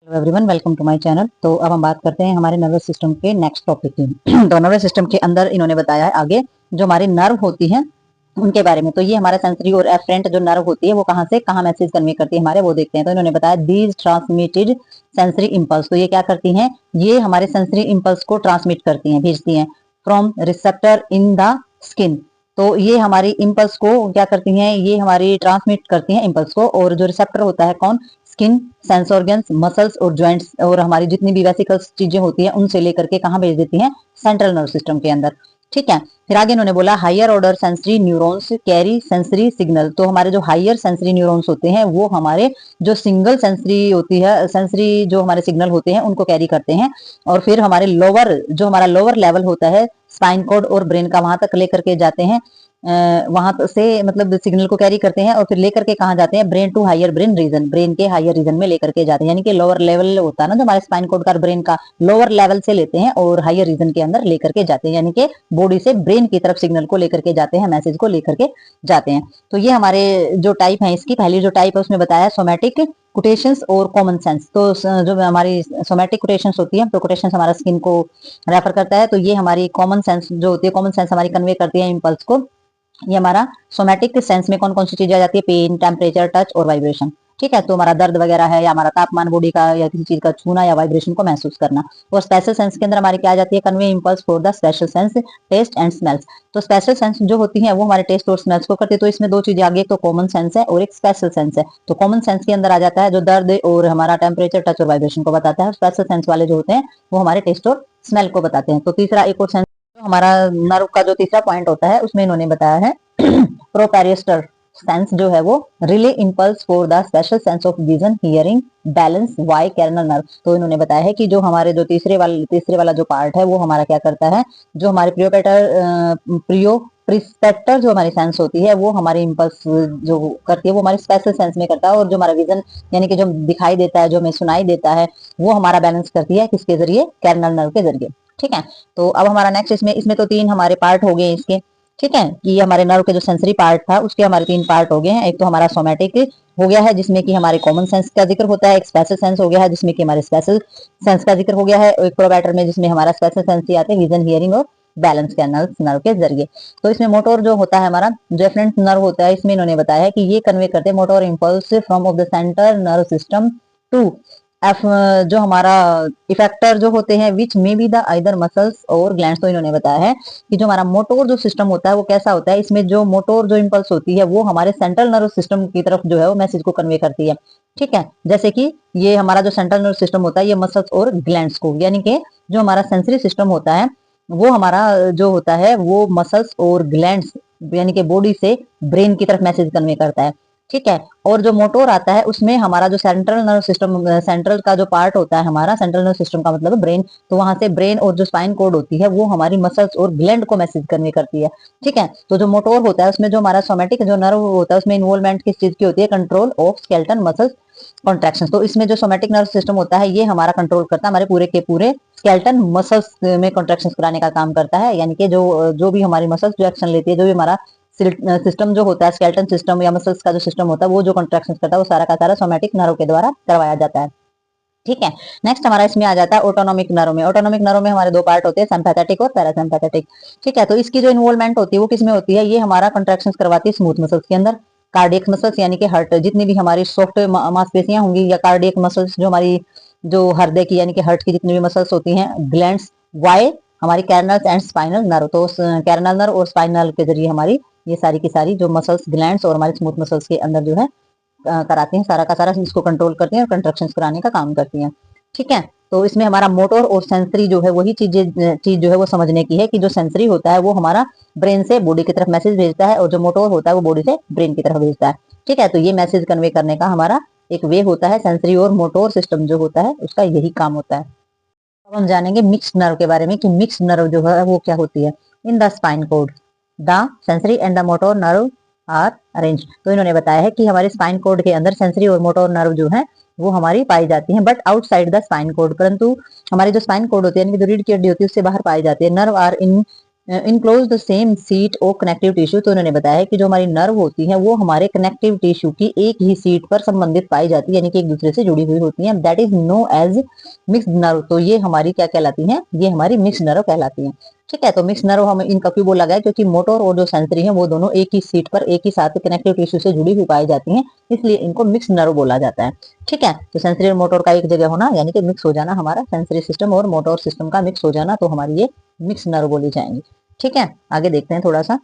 Hello everyone, welcome to my channel. तो अब हम बात करते हैं हमारे नर्वस सिस्टम के नेक्स्ट टॉपिक की। तो नर्वस सिस्टम के अंदर इन्होंने बताया है आगे जो हमारी नर्व होती हैं उनके बारे में। तो ये हमारा सेंसरी और एफरेंट जो नर्व होती है वो कहाँ से कहाँ मैसेज कन्वे करती है हमारे, वो देखते हैं। तो इन्होंने बताया दीज ट्रांसमिटेड सेंसरी इम्पल्स। तो ये क्या करती हैं, ये हमारे सेंसरी इम्पल्स को ट्रांसमिट करती हैं, भेजती हैं from receptor in the skin. तो ये हमारी इम्पल्स को क्या करती हैं, ये हमारी ट्रांसमिट करती हैं इम्पल्स को। और जो रिसेप्टर होता है कौन, स्किन, सेंस ऑर्गन्स, मसल्स और ज्वाइंट्स और हमारी जितनी भी वेसिकल्स चीजें होती हैं उनसे लेकर के कहाँ भेज देती हैं, सेंट्रल नर्व सिस्टम के अंदर। ठीक है। फिर आगे इन्होंने बोला higher order sensory neurons carry sensory signal. तो हमारे जो हायर सेंसरी न्यूरॉन्स होते हैं वो हमारे जो सिंगल सेंसरी होती है, सेंसरी जो हमारे सिग्नल होते हैं उनको कैरी करते हैं। और फिर हमारे लोअर जो हमारा लोअर लेवल होता है स्पाइन कोड और ब्रेन का, वहां तक लेकर के जाते हैं। वहां से मतलब सिग्नल को कैरी करते हैं और फिर लेकर के कहाँ जाते हैं, brain to higher brain region, brain के हायर रीजन में लेकर के जाते हैं। यानी कि लोअर लेवल होता है ना जो हमारे स्पाइन कोड का, ब्रेन का लोअर लेवल से लेते हैं और हायर रीजन के अंदर लेकर के जाते हैं। यानी कि बॉडी से ब्रेन की तरफ सिग्नल को लेकर के जाते हैं, मैसेज को लेकर के जाते हैं। तो ये हमारे जो टाइप है, इसकी पहली जो टाइप है उसमें बताया सोमैटिक कुटेशंस और कॉमन सेंस। तो जो हमारी सोमैटिक कुटेशंस होती है, तो कुटेशंस हमारा स्किन को रेफर करता है। तो ये हमारी कॉमन सेंस जो होती है, कॉमन सेंस हमारी कन्वे करती है इम्पल्स को। ये हमारा सोमैटिक सेंस में कौन कौन सी चीजें आ जाती है, पेन, टेम्परेचर, टच और वाइब्रेशन। ठीक है। तो हमारा दर्द वगैरह है या हमारा तापमान बॉडी का या किसी चीज का छूना या वाइब्रेशन को महसूस करना। और स्पेशल सेंस के अंदर हमारी क्या आ जाती है, convey impulse for the special sense taste and smells. तो स्पेशल सेंस जो होती है वो हमारे टेस्ट और स्मेल्स को करती है। तो इसमें दो चीजें आगे, एक तो कॉमन सेंस है और एक स्पेशल सेंस है। तो कॉमन सेंस के अंदर आ जाता है जो दर्द और हमारा टेम्परेचर, टच और वाइब्रेशन को बताता है। स्पेशल सेंस वाले जो होते हैं वो हमारे टेस्ट और स्मेल को बताते हैं। तो तीसरा एक और सेंस हमारा नर्व का जो तीसरा पॉइंट होता है उसमें इन्होंने बताया है प्रोपैरिस्टर सेंस जो है वो relay impulse for the special sense of vision, hearing, balance, via cranial nerve. तो इन्होंने बताया है कि जो हमारे जो तीसरे वाला जो पार्ट है वो हमारा क्या करता है, जो हमारे प्रिस्पेक्टर जो हमारी सेंस होती है वो हमारी इम्पल्स जो करती है वो हमारी स्पेशल सेंस में करता है। और जो हमारा विजन यानी कि जो दिखाई देता है, जो हमें सुनाई देता है, वो हमारा बैलेंस करती है किसके जरिए, कैरनल नर्व के जरिए। ठीक है। तो अब हमारा नेक्स्ट इसमें तो तीन हमारे पार्ट हो गए इसके। ठीक है, कि हमारे नर्व के जो सेंसरी पार्ट था उसके हमारे तीन पार्ट हो गए हैं। एक तो हमारा सोमैटिक हो गया है जिसमें कि हमारे कॉमन सेंस का जिक्र होता है, एक स्पेशल सेंस हो गया है जिसमें कि हमारे स्पेशल सेंस का जिक्र हो गया है, एक प्रोबैटर में जिसमें हमारा स्पेशल सेंस ही आते हैं, विजन, हियरिंग और बैलेंस कैनल नर्व के जरिए। तो इसमें मोटोर जो होता है हमारा जो एफरेंट नर्व होता है, इसमें इन्होंने बताया है कि ये कन्वे करते हैं motor impulse from of the centre nerve system to F जो हमारा इफेक्टर जो होते हैं which may be the either muscles और ग्लैंड्स। तो इन्होंने बताया है कि जो हमारा मोटोर जो सिस्टम होता है वो कैसा होता है, इसमें जो मोटोर जो इम्पल्स होती है वो हमारे सेंट्रल नर्व सिस्टम की तरफ जो है वो मैसेज को कन्वे करती है। ठीक है। जैसे कि ये हमारा जो सेंट्रल नर्व सिस्टम होता है ये मसल्स और ग्लैंड्स को, यानी कि जो हमारा सेंसरी सिस्टम होता है वो हमारा जो होता है वो मसल्स और ग्लैंड्स यानी कि बॉडी से ब्रेन की तरफ मैसेज कन्वे करता है। ठीक है। और जो मोटोर आता है उसमें हमारा जो सेंट्रल नर्व सिस्टम, सेंट्रल का जो पार्ट होता है हमारा, सेंट्रल नर्व सिस्टम का मतलब ब्रेन, तो वहां से ब्रेन और जो स्पाइन कोड होती है वो हमारी मसल्स और ग्लैंड को मैसेज कन्वे करती है। ठीक है। तो जो मोटोर होता है उसमें जो हमारा सोमैटिक जो नर्व होता है उसमें इन्वॉल्वमेंट किस चीज की होती है, control of skeleton muscles contraction. तो इसमें जो सोमैटिक नर्व सिस्टम होता है ये हमारा कंट्रोल करता है हमारे पूरे के पूरे स्केलेटन मसल्स में कॉन्ट्रैक्शन कराने का काम करता है। यानी कि जो भी हमारी मसल्स जो एक्शन लेती है, जो भी हमारा सिस्टम जो होता है, स्केलेटन सिस्टम या मसल्स का जो सिस्टम होता है वो जो कॉन्ट्रैक्शन करता है वो सारा का सारा सोमैटिक नर्व के द्वारा करवाया जाता है। ठीक है। नेक्स्ट हमारा इसमें आ जाता है ऑटोनॉमिक नर्व में। ऑटोनॉमिक नर्व में हमारे दो पार्ट होते हैं, सिंपैथेटिक और पैरासिम्पैथेटिक। ठीक है। तो इसकी जो इन्वॉल्वमेंट होती है वो किसमें होती है, ये हमारा कॉन्ट्रैक्शन करवाती है स्मूथ मसल्स के अंदर, कार्डियक मसल्स यानी कि हार्ट, जितनी भी हमारी सॉफ्ट मांसपेशियां होंगी, या कार्डियक मसल्स जो हमारी जो हृदय की यानी कि हार्ट की जितनी भी मसल्स होती हैं, ग्लैंड्स, वाई हमारी कैरनल्स एंड स्पाइनल नर्व। तो कैरनल नर्व और स्पाइनल के जरिए हमारी ये सारी की सारी जो मसल्स, ग्लैंड्स और हमारे स्मूथ मसल्स के अंदर जो है कराती हैं, सारा का सारा इसको कंट्रोल करती हैं और कंट्रैक्शन कराने का काम करती हैं। ठीक है। तो इसमें हमारा मोटर और सेंसरी जो है वही चीज जो है वो समझने की है कि जो सेंसरी होता है वो हमारा ब्रेन से बॉडी की तरफ मैसेज भेजता है और जो मोटर होता है वो बॉडी से ब्रेन की तरफ भेजता है। ठीक है। तो ये मैसेज कन्वे करने का हमारा एक वे होता है, सेंसरी और मोटर सिस्टम जो होता है उसका यही काम होता है। अब हम जानेंगे मिक्स्ड नर्व के बारे में कि मिक्स्ड नर्व जो है वो क्या होती है। In the spine cord the sensory and the motor nerve are arrange. तो इन्होंने बताया है कि हमारे स्पाइन कोड के अंदर सेंसरी और मोटर नर्व जो है वो हमारी पाई जाती हैं, but outside the spine code, परंतु हमारी जो स्पाइन कोड होती है यानी कि जो रीढ़ की हड्डी होती है उससे बाहर पाई जाती है। Nerve are in enclose the same sheath or connective tissue. तो उन्होंने बताया है कि जो हमारी नर्व होती है वो हमारे कनेक्टिव टिश्यू की एक ही सीट पर संबंधित पाई जाती है, यानी कि एक दूसरे से जुड़ी हुई होती है। That is known as mixed nerve. तो ये हमारी क्या कहलाती हैं, ये हमारी मिक्स्ड नर्व कहलाती हैं। ठीक है, तो मिक्स नर्व हम इनका क्यों बोला गया, क्योंकि मोटर और जो सेंसरी है वो दोनों एक ही सीट पर एक ही साथ कनेक्टिव टिश्यू से जुड़ी हुई पाई जाती हैं, इसलिए इनको मिक्स नर्व बोला जाता है। ठीक है, तो सेंसरी और मोटर का एक जगह होना यानी कि मिक्स हो जाना, हमारा सेंसरी सिस्टम और मोटर सिस्टम का मिक्स हो जाना, तो हमारी ये मिक्स नर्व बोली जाएंगी। ठीक है, आगे देखते हैं थोड़ा सा।